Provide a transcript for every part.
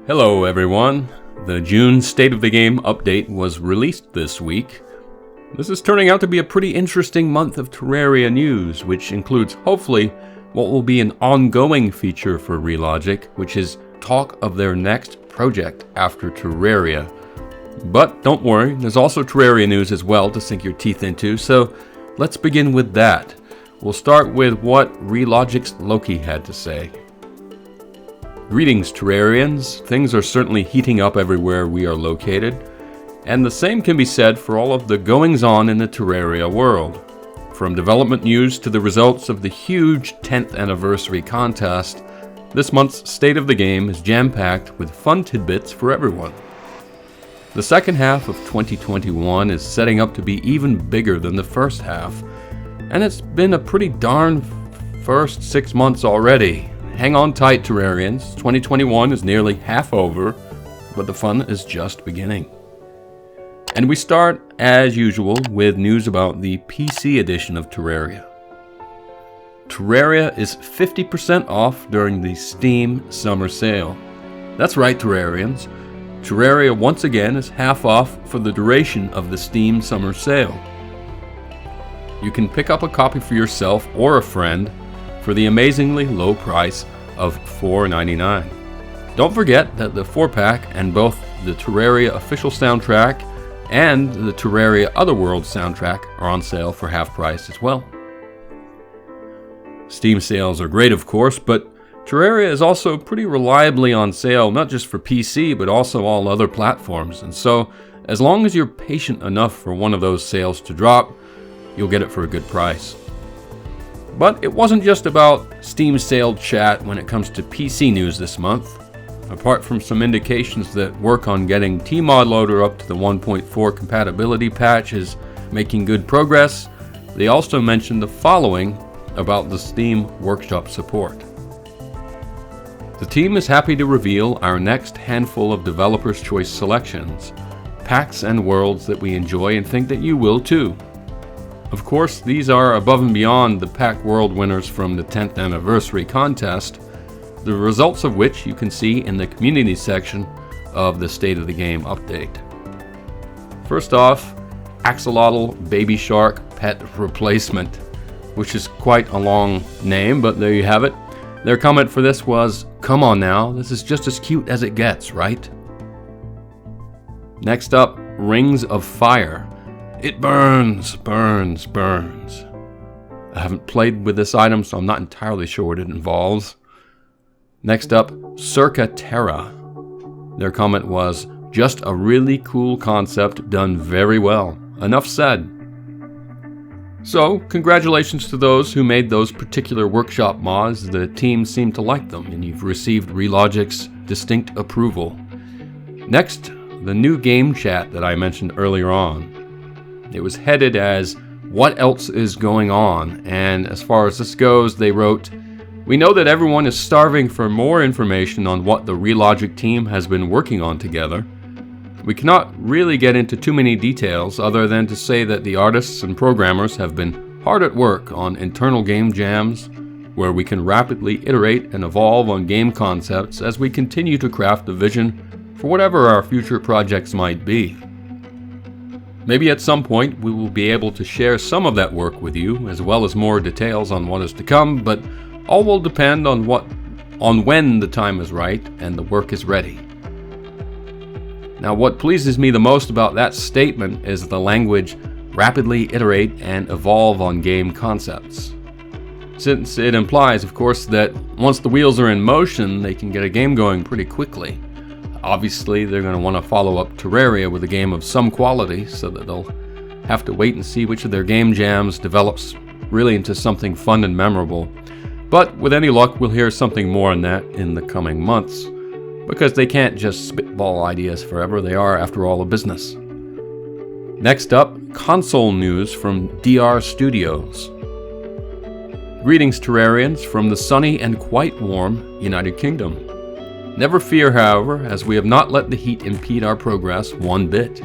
Hello everyone. The June State of the Game update was released this week. This is turning out to be a pretty interesting month of Terraria news, which includes hopefully what will be an ongoing feature for Relogic, which is talk of their next project after Terraria. But don't worry, there's also Terraria news as well to sink your teeth into, so let's begin with that. We'll start with what Relogic's Loki had to say. Greetings, Terrarians. Things are certainly heating up everywhere we are located, and the same can be said for all of the goings-on in the Terraria world. From development news to the results of the huge 10th anniversary contest, this month's State of the Game is jam-packed with fun tidbits for everyone. The second half of 2021 is setting up to be even bigger than the first half, and it's been a pretty darn first 6 months already. Hang on tight, Terrarians. 2021 is nearly half over, but the fun is just beginning. And we start, as usual, with news about the PC edition of Terraria. Terraria is 50% off during the Steam Summer Sale. That's right, Terrarians. Terraria once again is half off for the duration of the Steam Summer Sale. You can pick up a copy for yourself or a friend for the amazingly low price of $4.99. Don't forget that the 4-pack and both the Terraria official soundtrack and the Terraria Otherworld soundtrack are on sale for half price as well. Steam sales are great, of course, but Terraria is also pretty reliably on sale, not just for PC, but also all other platforms. And so, as long as you're patient enough for one of those sales to drop, you'll get it for a good price. But it wasn't just about Steam sale chat when it comes to PC news this month. Apart from some indications that work on getting Tmod Loader up to the 1.4 compatibility patch is making good progress, they also mentioned the following about the Steam Workshop support. The team is happy to reveal our next handful of Developer's Choice selections, packs and worlds that we enjoy and think that you will too. Of course, these are above and beyond the Pack World winners from the 10th anniversary contest, the results of which you can see in the community section of the State of the Game update. First off, Axolotl Baby Shark Pet Replacement, which is quite a long name, but there you have it. Their comment for this was, "Come on now, this is just as cute as it gets, right?" Next up, Rings of Fire. It burns, burns, burns. I haven't played with this item, so I'm not entirely sure what it involves. Next up, Circa Terra. Their comment was, "Just a really cool concept done very well. Enough said." So, congratulations to those who made those particular workshop mods. The team seemed to like them, and you've received Relogic's distinct approval. Next, the new game chat that I mentioned earlier on. It was headed as, "What else is going on?" And as far as this goes, they wrote, "We know that everyone is starving for more information on what the Relogic team has been working on together. We cannot really get into too many details other than to say that the artists and programmers have been hard at work on internal game jams, where we can rapidly iterate and evolve on game concepts as we continue to craft a vision for whatever our future projects might be. Maybe at some point we will be able to share some of that work with you, as well as more details on what is to come, but all will depend on when the time is right and the work is ready." Now, what pleases me the most about that statement is the language, "rapidly iterate and evolve on game concepts," since it implies, of course, that once the wheels are in motion, they can get a game going pretty quickly. Obviously, they're going to want to follow up Terraria with a game of some quality, so that they'll have to wait and see which of their game jams develops really into something fun and memorable. But with any luck, we'll hear something more on that in the coming months, because they can't just spitball ideas forever. They are, after all, a business. Next up, console news from DR Studios. Greetings, Terrarians, from the sunny and quite warm United Kingdom. Never fear, however, as we have not let the heat impede our progress one bit.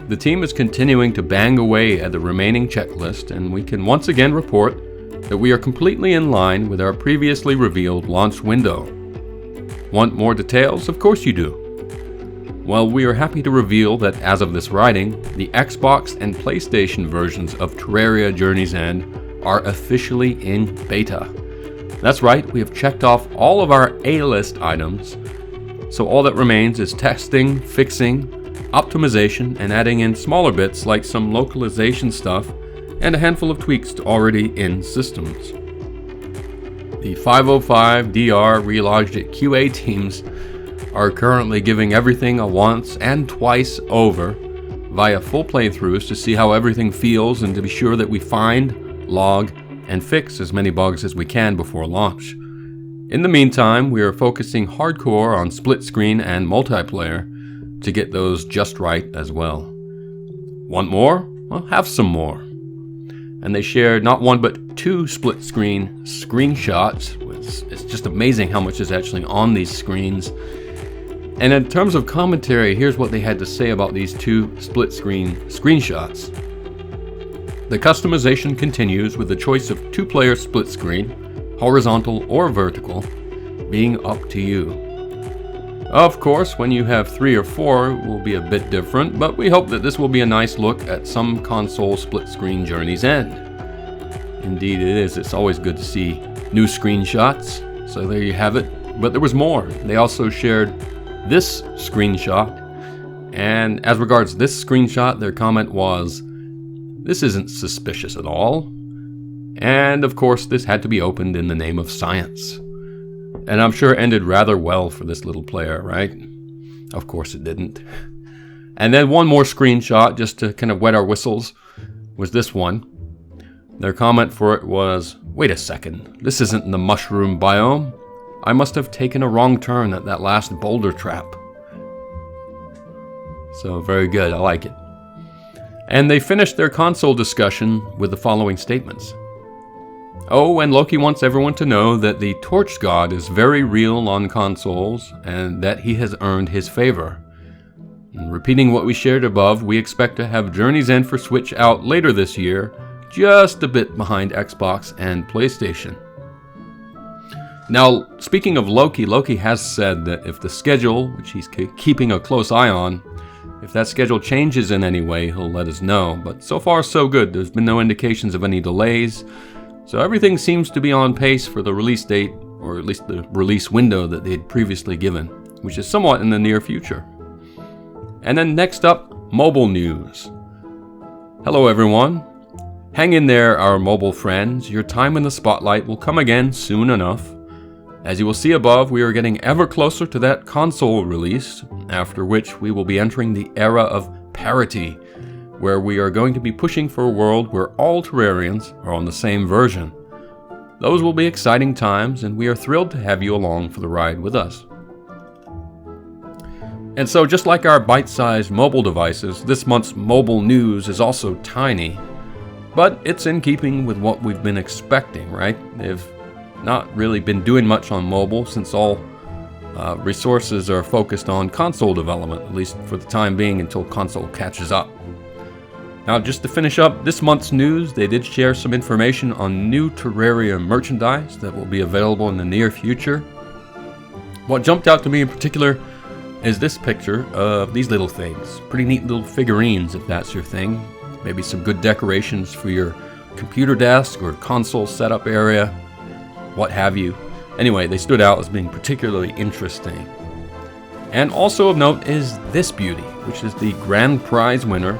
The team is continuing to bang away at the remaining checklist, and we can once again report that we are completely in line with our previously revealed launch window. Want more details? Of course you do. Well, we are happy to reveal that as of this writing, the Xbox and PlayStation versions of Terraria Journey's End are officially in beta. That's right, we have checked off all of our A-list items, so all that remains is testing, fixing, optimization, and adding in smaller bits like some localization stuff and a handful of tweaks to already in systems. The 505DR Relogic QA teams are currently giving everything a once and twice over via full playthroughs to see how everything feels and to be sure that we find, log, and fix as many bugs as we can before launch. In the meantime, we are focusing hardcore on split screen and multiplayer to get those just right as well. Want more? Well, have some more. And they shared not one but 2 split screen screenshots. It's just amazing how much is actually on these screens. And in terms of commentary, here's what they had to say about these 2 split screen screenshots. The customization continues with the choice of 2-player split screen, horizontal or vertical, being up to you. Of course, when you have 3 or 4, it will be a bit different, but we hope that this will be a nice look at some console split screen Journey's End. Indeed it is. It's always good to see new screenshots. So there you have it. But there was more. They also shared this screenshot. And as regards this screenshot, their comment was, "This isn't suspicious at all." And of course, this had to be opened in the name of science. And I'm sure it ended rather well for this little player, right? Of course it didn't. And then one more screenshot, just to kind of wet our whistles, was this one. Their comment for it was, "Wait a second, this isn't the mushroom biome. I must have taken a wrong turn at that last boulder trap." So very good, I like it. And they finished their console discussion with the following statements. "Oh, and Loki wants everyone to know that the Torch God is very real on consoles and that he has earned his favor. And repeating what we shared above, we expect to have Journey's End for Switch out later this year, just a bit behind Xbox and PlayStation." Now, speaking of Loki, Loki has said that if the schedule, which he's keeping a close eye on, if that schedule changes in any way, he'll let us know. But so far, so good. There's been no indications of any delays. So everything seems to be on pace for the release date, or at least the release window that they had previously given, which is somewhat in the near future. And then next up, mobile news. Hello everyone. Hang in there, our mobile friends. Your time in the spotlight will come again soon enough. As you will see above, we are getting ever closer to that console release, after which we will be entering the era of parity, where we are going to be pushing for a world where all Terrarians are on the same version. Those will be exciting times, and we are thrilled to have you along for the ride with us. And so, just like our bite-sized mobile devices, this month's mobile news is also tiny, but it's in keeping with what we've been expecting, right? They've not really been doing much on mobile since all resources are focused on console development, at least for the time being until console catches up. Now, just to finish up this month's news, they did share some information on new Terraria merchandise that will be available in the near future. What jumped out to me in particular is this picture of these little things. Pretty neat little figurines, if that's your thing. Maybe some good decorations for your computer desk or console setup area, what have you. Anyway, they stood out as being particularly interesting. And also of note is this beauty, which is the grand prize winner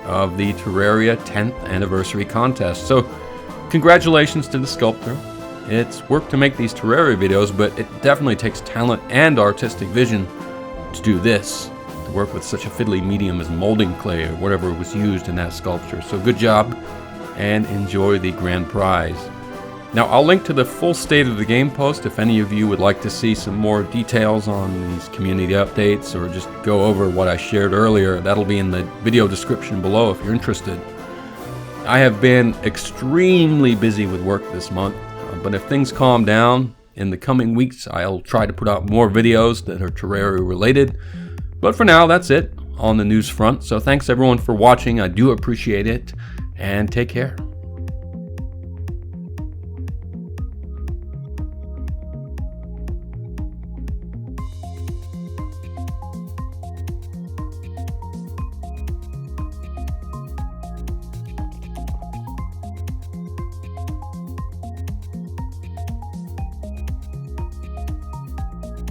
of the Terraria 10th anniversary contest. So congratulations to the sculptor. It's work to make these Terraria videos, but it definitely takes talent and artistic vision to do this, to work with such a fiddly medium as molding clay or whatever was used in that sculpture. So good job and enjoy the grand prize. Now, I'll link to the full State of the Game post if any of you would like to see some more details on these community updates or just go over what I shared earlier. That'll be in the video description below if you're interested. I have been extremely busy with work this month, but if things calm down in the coming weeks, I'll try to put out more videos that are Terraria related. But for now, that's it on the news front. So thanks everyone for watching. I do appreciate it, and take care.